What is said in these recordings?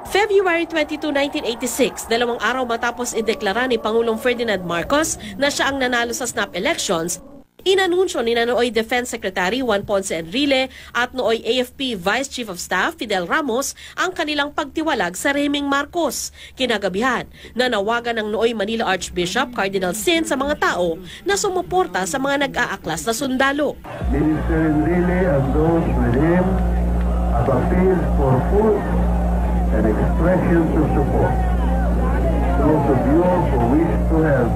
February 22, 1986, 2 araw matapos ideklara ni Pangulong Ferdinand Marcos na siya ang nanalo sa snap elections, inanunsyo ni nooy Defense Secretary Juan Ponce Enrile at nooy AFP Vice Chief of Staff Fidel Ramos ang kanilang pagtiwalag sa rehimeng Marcos. Kinagabihan, nanawagan ng nooy Manila Archbishop Cardinal Sin sa mga tao na sumuporta sa mga nag-aaklas na sundalo. Minister Enrile and those with him have appealed for full and expressions of support. Those of you who wish to help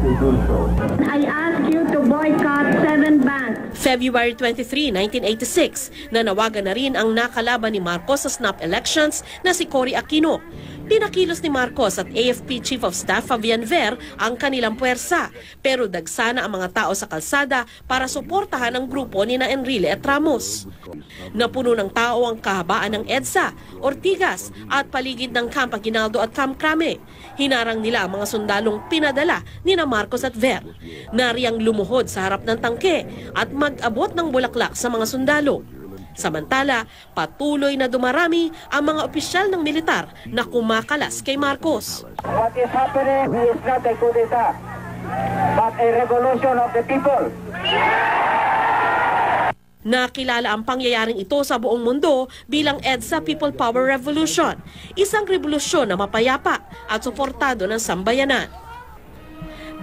to do so. I ask you to boycott 7 banks. February 23, 1986, nanawagan na rin ang nakalaban ni Marcos sa snap elections na si Cory Aquino. Pinakilos ni Marcos at AFP Chief of Staff Fabian Ver ang kanilang puwersa, pero dagsana ang mga tao sa kalsada para suportahan ang grupo ni na Enrile at Ramos. Napuno ng tao ang kahabaan ng EDSA, Ortigas at paligid ng Camp Aguinaldo at Camp Crame. Hinarang nila ang mga sundalong pinadala ni na Marcos at Ver. Nariyang lumuhod sa harap ng tangke at mag-abot ng bulaklak sa mga sundalo. Samantala, patuloy na dumarami ang mga opisyal ng militar na kumakalas kay Marcos. What is happening is not a coup d'etat, but a revolution of the people. Nakilala ang pangyayaring ito sa buong mundo bilang EDSA People Power Revolution, isang revolusyon na mapayapa at suportado ng sambayanan.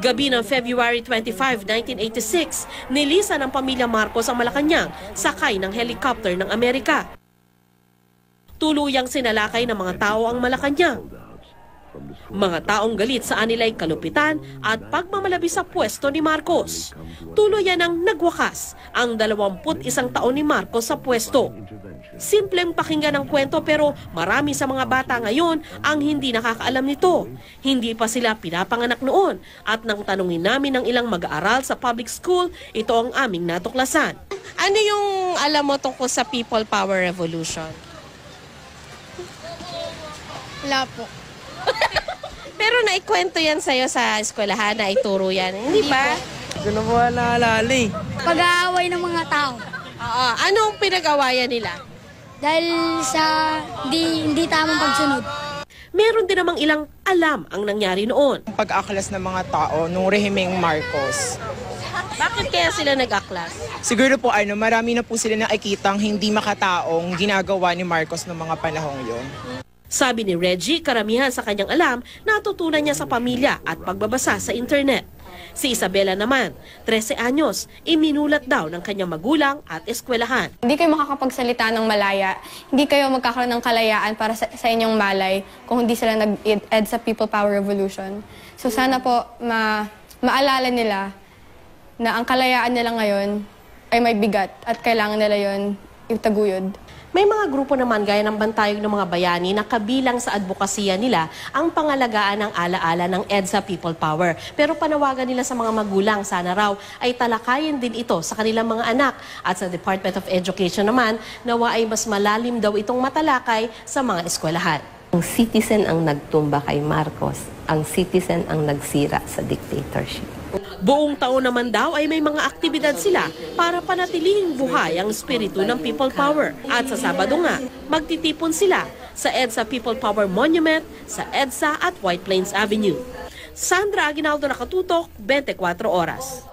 Gabi ng February 25, 1986, nilisan ng pamilya Marcos ang Malacanang sakay ng helicopter ng Amerika. Tuluyang sinalakay ng mga tao ang Malacanang. Mga taong galit sa anilay kalupitan at pagmamalabi sa pwesto ni Marcos. Tuluyan ang nagwakas ang 21 taon ni Marcos sa pwesto. Simpleng pakinggan ang kwento pero marami sa mga bata ngayon ang hindi nakakaalam nito. Hindi pa sila pinapanganak noon at nang tanungin namin ng ilang mag-aaral sa public school, ito ang aming natuklasan. Ano yung alam mo tungkol sa People Power Revolution? Wala po. Pero naikwento yan sa'yo sa eskwelahan, na ituro yan, hindi ba? Hindi na po naalala eh. Pag-aaway ng mga tao. Oo. Anong pinag-awayan nila? Dahil sa hindi tamang pagsunod. Meron din namang ilang alam ang nangyari noon. Pag-aklas ng mga tao nung rehimeng Marcos. Bakit kaya sila nag-aklas? Siguro po marami na po sila nakikitang hindi makataong ginagawa ni Marcos noong mga panahong yon. Sabi ni Reggie, karamihan sa kanyang alam natutunan niya sa pamilya at pagbabasa sa internet. Si Isabela naman, 13 anyos, iminulat daw ng kanyang magulang at eskwelahan. Hindi kayo makakapagsalita ng malaya, hindi kayo magkakaroon ng kalayaan para sa inyong malay kung hindi sila nag-ed sa People Power Revolution. So sana po maalala nila na ang kalayaan nila ngayon ay may bigat at kailangan nila yon itaguyod. May mga grupo naman gaya ng Bantayog ng mga Bayani na kabilang sa advokasya nila ang pangalagaan ng alaala ng EDSA People Power. Pero panawagan nila sa mga magulang, sana raw ay talakayin din ito sa kanilang mga anak. At sa Department of Education naman, nawa ay mas malalim daw itong matalakay sa mga eskwelahan. Ang citizen ang nagtumba kay Marcos, ang citizen ang nagsira sa dictatorship. Buong taon naman daw ay may mga aktibidad sila para panatilihing buhay ang espiritu ng People Power. At sa Sabado nga, magtitipon sila sa EDSA People Power Monument sa EDSA at White Plains Avenue. Sandra Aguinaldo, Nakatutok, 24 Oras.